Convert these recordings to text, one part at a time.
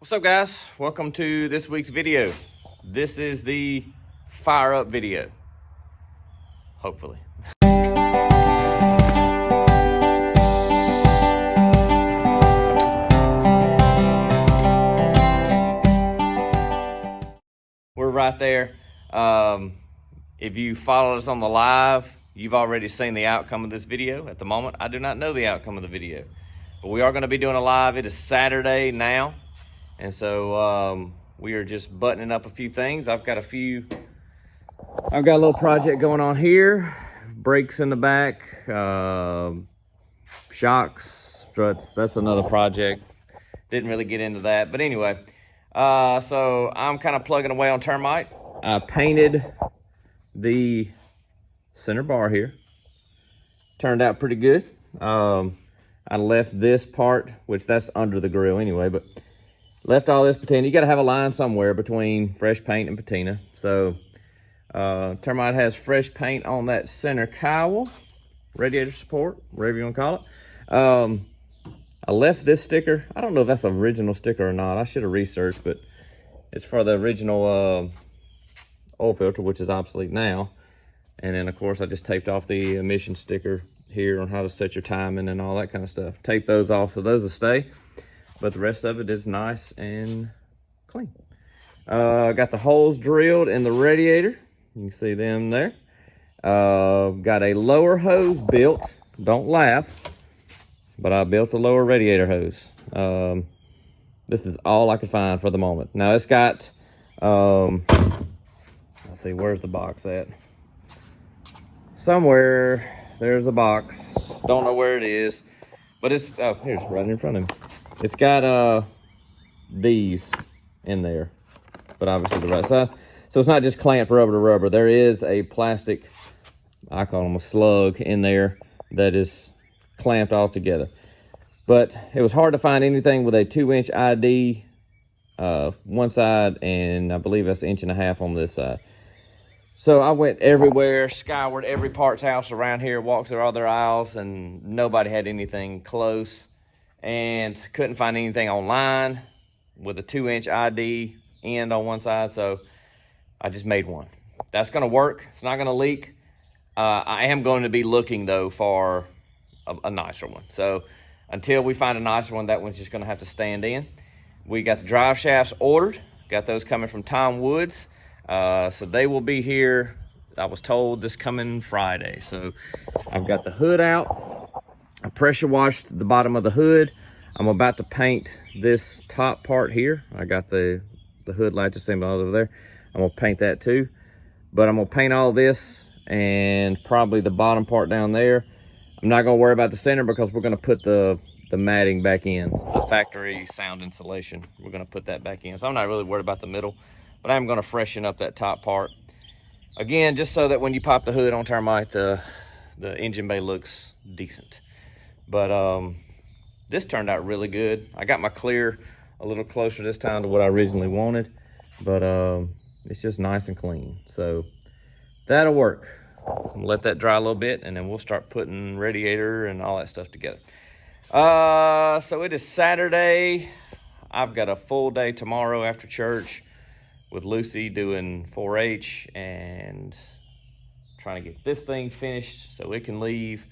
What's up, guys? Welcome to this week's video. This is the fire up video, hopefully. We're right there. If you followed us on the live, you've already seen the outcome of this video. At the moment, I do not know the outcome of the video, but we are going to be doing a live. It is Saturday now. And so we are just buttoning up a few things. I've got a little project going on here. Brakes in the back, shocks, struts. That's another project. Didn't really get into that. But anyway, so I'm kind of plugging away on termite. I painted the center bar here. Turned out pretty good. I left this part, which that's under the grill anyway, but left all this patina. You got to have a line somewhere between fresh paint and patina. So termite has fresh paint on that center cowl, radiator support, whatever you want to call it. I left this sticker. I don't know if that's an original sticker or not. I should have researched, but it's for the original oil filter, which is obsolete now. And then, of course, I just taped off the emission sticker here on how to set your timing and all that kind of stuff. Tape those off so those will stay. But the rest of it is nice and clean. Got the holes drilled in the radiator. You can see them there. Got a lower hose built. Don't laugh, but I built a lower radiator hose. This is all I could find for the moment. Now it's got, let's see, where's the box at? Somewhere there's a box. Don't know where it is, but it's, oh, here's right in front of me. It's got these in there, but obviously the right size. So it's not just clamped rubber to rubber. There is a plastic, I call them a slug, in there that is clamped all together. But it was hard to find anything with a 2-inch ID one side, and I believe that's 1.5 inches on this side. So I went everywhere, scoured every parts house around here, walked through all their aisles, and nobody had anything close. And couldn't find anything online with a 2-inch ID end on one side, so I just made one. That's gonna work. It's not gonna leak. I am going to be looking though for a nicer one. So until we find a nicer one, that one's just gonna have to stand in. We got the drive shafts ordered. Got those coming from Tom Woods. So they will be here, I was told, this coming Friday. So I've got the hood out. I pressure washed the bottom of the hood. I'm about to paint this top part here. I got the hood latch assembly over there. I'm gonna paint that too. But I'm gonna paint all this and probably the bottom part down there. I'm not gonna worry about the center because we're gonna put the matting back in. The factory sound insulation, we're gonna put that back in. So I'm not really worried about the middle, but I'm gonna freshen up that top part. Again, just so that when you pop the hood on termite, the engine bay looks decent. But this turned out really good. I got my clear a little closer this time to what I originally wanted, but it's just nice and clean. So that'll work. I'm gonna let that dry a little bit, and then we'll start putting radiator and all that stuff together. So it is Saturday. I've got a full day tomorrow after church with Lucy doing 4-H and trying to get this thing finished so it can leave.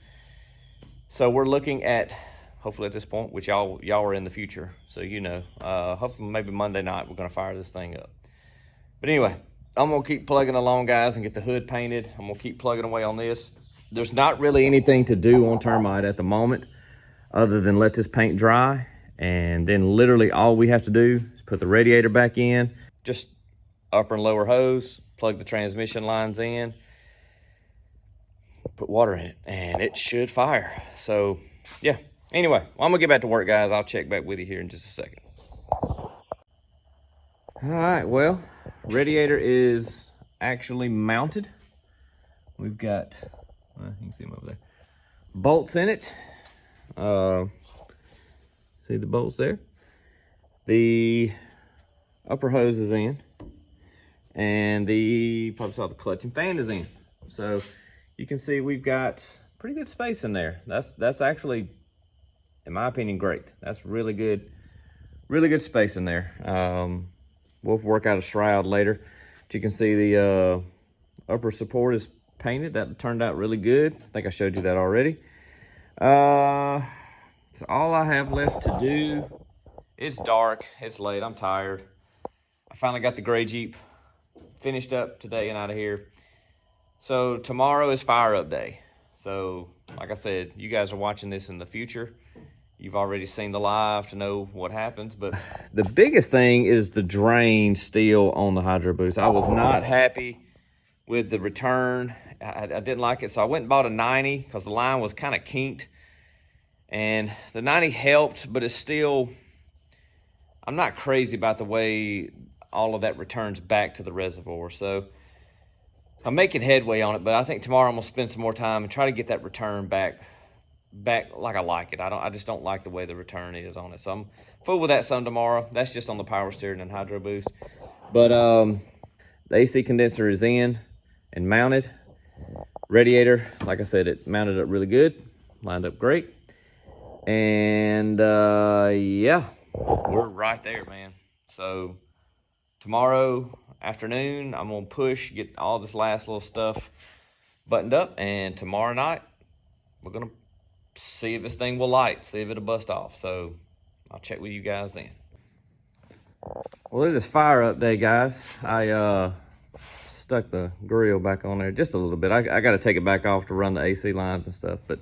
So we're looking at, hopefully at this point, which y'all are in the future, so you know, hopefully maybe Monday night we're gonna fire this thing up. But anyway, I'm gonna keep plugging along, guys, and get the hood painted. I'm gonna keep plugging away on this. There's not really anything to do on termite at the moment other than let this paint dry, and then literally all we have to do is put the radiator back in, just upper and lower hose, plug the transmission lines in, put water in it, and it should fire. So yeah, anyway, well, I'm gonna get back to work, guys. I'll check back with you here in just a second. All right, well, radiator is actually mounted. We've got, well, you can see them over there, bolts in it. See the bolts there? The upper hose is in, and the, probably saw the clutch and fan is in. So you can see we've got pretty good space in there. That's actually, in my opinion, great. That's really good really good space in there. We'll work out a shroud later. But you can see the upper support is painted. That turned out really good. I think I showed you that already. So all I have left to do, it's dark, it's late, I'm tired. I finally got the gray Jeep finished up today and out of here. So tomorrow is fire up day. So like I said, you guys are watching this in the future. You've already seen the live to know what happens, but the biggest thing is the drain still on the Hydro Boost. I was not happy with the return. I didn't like it, so I went and bought a 90 because the line was kind of kinked. And the 90 helped, but it's still, I'm not crazy about the way all of that returns back to the reservoir. So I'm making headway on it, but I think tomorrow I'm gonna spend some more time and try to get that return back like I like it. I just don't like the way the return is on it. So I'm full with that some tomorrow. That's just on the power steering and Hydro Boost. But the AC condenser is in and mounted. Radiator, like I said, it mounted up really good, lined up great. And yeah, we're right there, man. So tomorrow afternoon, I'm gonna push, get all this last little stuff buttoned up, and tomorrow night, we're gonna see if this thing will light, see if it'll bust off. So I'll check with you guys then. Well, it is fire up day, guys. I stuck the grill back on there just a little bit. I got to take it back off to run the AC lines and stuff, but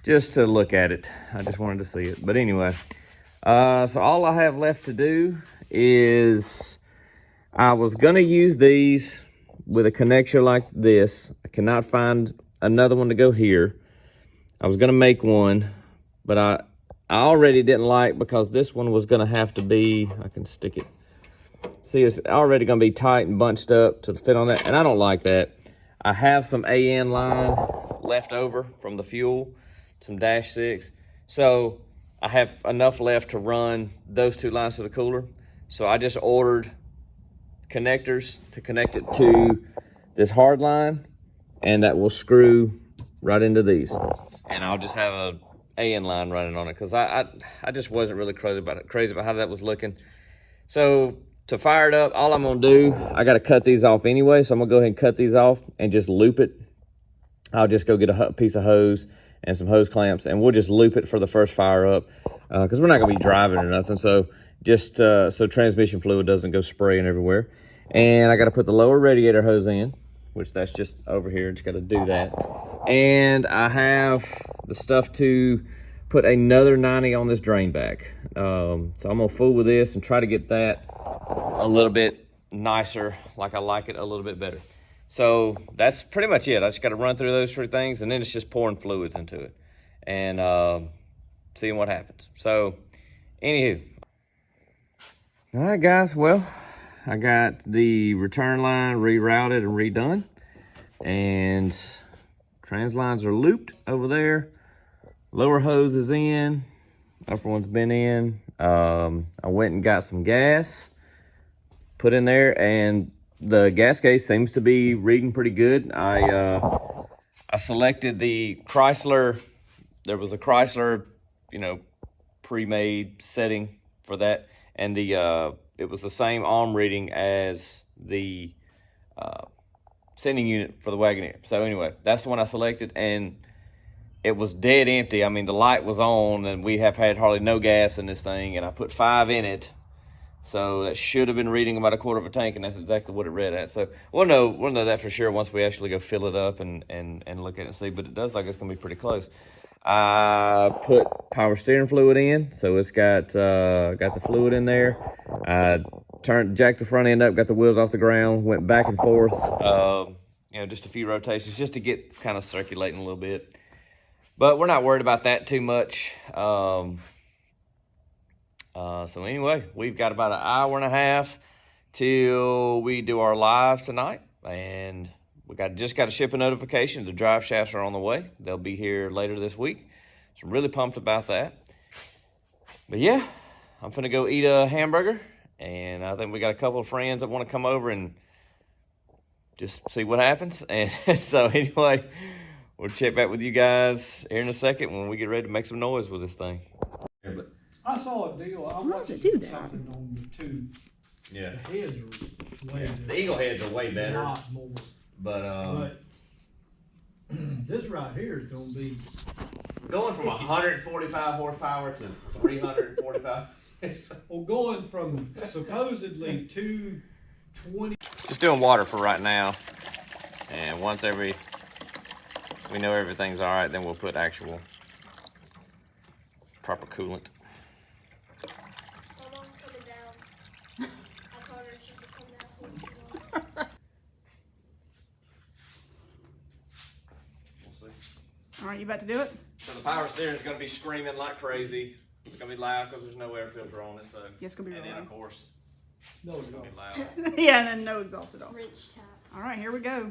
just to look at it, I just wanted to see it. But anyway, so all I have left to do is, I was gonna use these with a connector like this. I cannot find another one to go here. I was gonna make one, but I already didn't like, because this one was gonna have to be, I can stick it. See, it's already gonna be tight and bunched up to fit on that, and I don't like that. I have some AN line left over from the fuel, some Dash 6. So I have enough left to run those two lines to the cooler. So I just ordered connectors to connect it to this hard line, and that will screw right into these. And I'll just have a AN line running on it, because I just wasn't really crazy about how that was looking. So to fire it up, all I'm gonna do, I gotta cut these off anyway, so I'm gonna go ahead and cut these off and just loop it. I'll just go get a piece of hose and some hose clamps, and we'll just loop it for the first fire up, because we're not gonna be driving or nothing. So just so transmission fluid doesn't go spraying everywhere. And I gotta put the lower radiator hose in, which that's just over here, just gotta do that. And I have the stuff to put another 90 on this drain back. So I'm gonna fool with this and try to get that a little bit nicer, like I like it a little bit better. So that's pretty much it. I just gotta run through those three things, and then it's just pouring fluids into it and seeing what happens. So anywho, all right guys, well, I got the return line rerouted and redone, and trans lines are looped over there. Lower hose is in, upper one's been in. I went and got some gas, put in there, and the gas gauge seems to be reading pretty good. I selected the Chrysler. There was a Chrysler, pre-made setting for that, and it was the same arm reading as the sending unit for the Wagoneer. So anyway, that's the one I selected, and it was dead empty. I mean, the light was on, and we have had hardly no gas in this thing, and I put 5 in it. So that should have been reading about 1/4 of a tank, and that's exactly what it read at. So we'll know that for sure once we actually go fill it up and look at it and see. But it does look like it's gonna be pretty close. I put power steering fluid in, so it's got the fluid in there. I jacked the front end up, got the wheels off the ground, went back and forth, just a few rotations just to get kind of circulating a little bit. But we're not worried about that too much. So anyway, we've got about 1.5 hours till we do our live tonight, and we just got a shipping notification. The drive shafts are on the way. They'll be here later this week. So I'm really pumped about that. But yeah, I'm finna go eat a hamburger, and I think we got a couple of friends that want to come over and just see what happens. And so anyway, we'll check back with you guys here in a second when we get ready to make some noise with this thing. I saw a deal. I watched something on the two. Yeah. The heads are way The eagle heads are way better. A lot more. But this right here is gonna be going from 145 horsepower to 345. well, going from supposedly 220. Just doing water for right now, and once we know everything's all right, then we'll put actual proper coolant. My mom's coming down. I told her she could come down for We'll see. All right, you about to do it? So the power steering is going to be screaming like crazy. It's going to be loud because there's no air filter on it. So Yeah, it's gonna be and real then of loud. course No, it's going to be loud. Yeah, and then no exhaust at all. wrench tap. All right, here we go.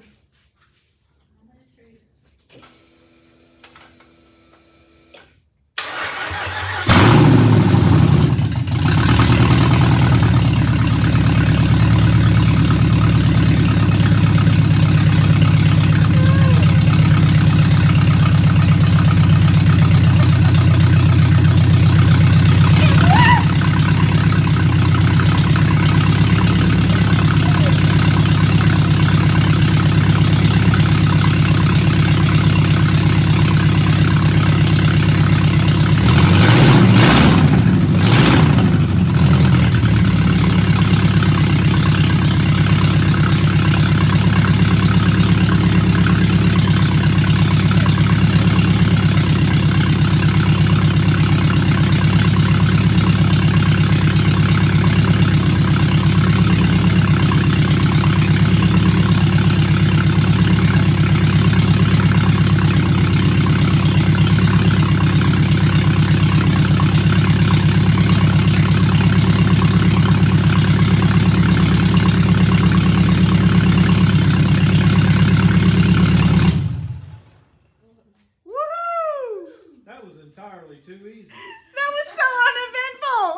Woohoo! that was entirely too easy. That was so uneventful.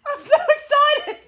I'm so excited.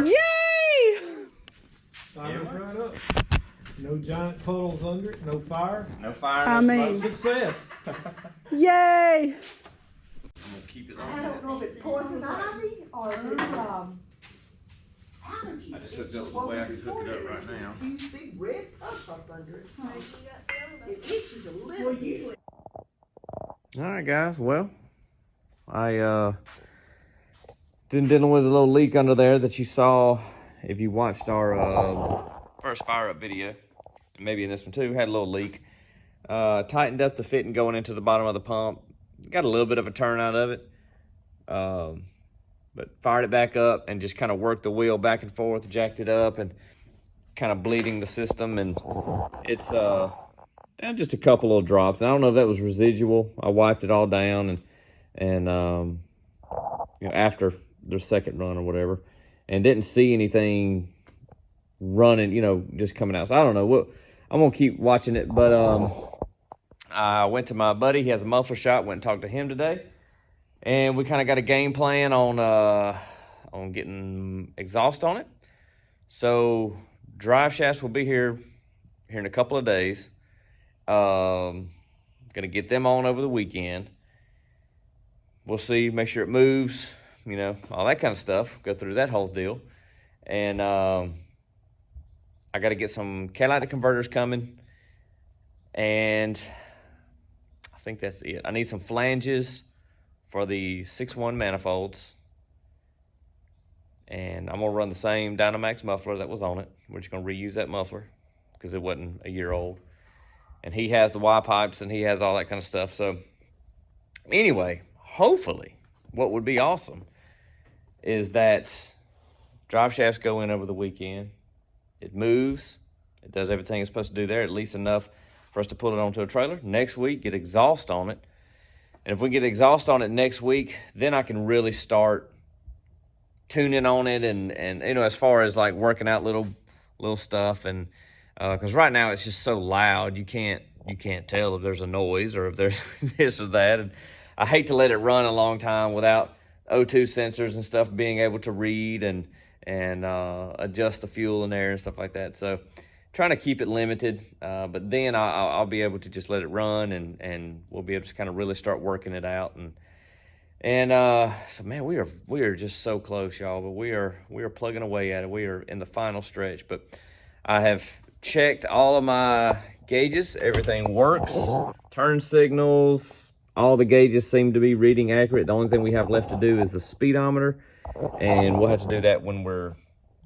Yay! Fire's right up. No giant puddles under it. No fire. No fire, I no mean- smoke. Success. Yay! I'm going to keep it I on. don't know if it's poison ivy or if it's, allergies. I just hooked up the way I can hook it up right now. Huge big red puff up under it. You got some? It itches a little bit. All right, guys. Well, I been dealing with a little leak under there that you saw if you watched our first fire up video, and maybe in this one too. Had a little leak. Tightened up the fitting going into the bottom of the pump. Got a little bit of a turn out of it, but fired it back up and just kind of worked the wheel back and forth, jacked it up, and kind of bleeding the system. And it's just a couple little drops. And I don't know if that was residual. I wiped it all down and you know, after their second run or whatever, and didn't see anything running, you know, just coming out. So I don't know what. I'm gonna keep watching it, but I went to my buddy. He has a muffler shop. Went and talked to him today, and we kind of got a game plan on getting exhaust on it. So drive shafts will be here in a couple of days. Gonna get them on over the weekend. We'll see, make sure it moves, you know, all that kind of stuff. Go through that whole deal. And I got to get some catalytic converters coming. And I think that's it. I need some flanges for the 6.1 manifolds. And I'm going to run the same Dynamax muffler that was on it. We're just going to reuse that muffler because it wasn't a year old. And he has the Y pipes and he has all that kind of stuff. So anyway, hopefully what would be awesome is that drive shafts go in over the weekend. It moves. It does everything it's supposed to do there, at least enough for us to put it onto a trailer. Next week, get exhaust on it. And if we get exhaust on it next week, then I can really start tuning on it and you know, as far as like working out little stuff. And because right now it's just so loud, you can't tell if there's a noise or if there's this or that. And I hate to let it run a long time without O2 sensors and stuff being able to read and adjust the fuel in there and stuff like that. So trying to keep it limited, but then I'll be able to just let it run and we'll be able to kind of really start working it out. And so man, we are just so close, y'all, but we are plugging away at it. We are in the final stretch, but I have checked all of my gauges. Everything works. Turn signals, all the gauges seem to be reading accurate. The only thing we have left to do is the speedometer, and we'll have to do that when we're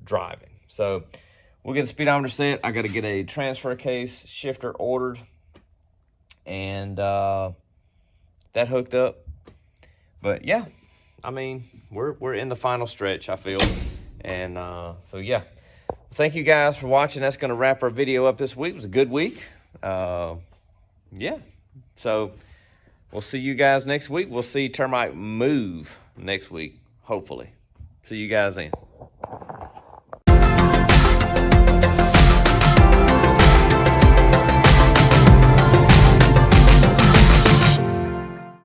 driving. So we'll get the speedometer set. I got to get a transfer case shifter ordered and that hooked up. But yeah, I mean, we're in the final stretch, I feel. And so yeah, thank you guys for watching. That's going to wrap our video up this week. It was a good week. Yeah, so we'll see you guys next week. We'll see termite move next week, hopefully. See you guys then.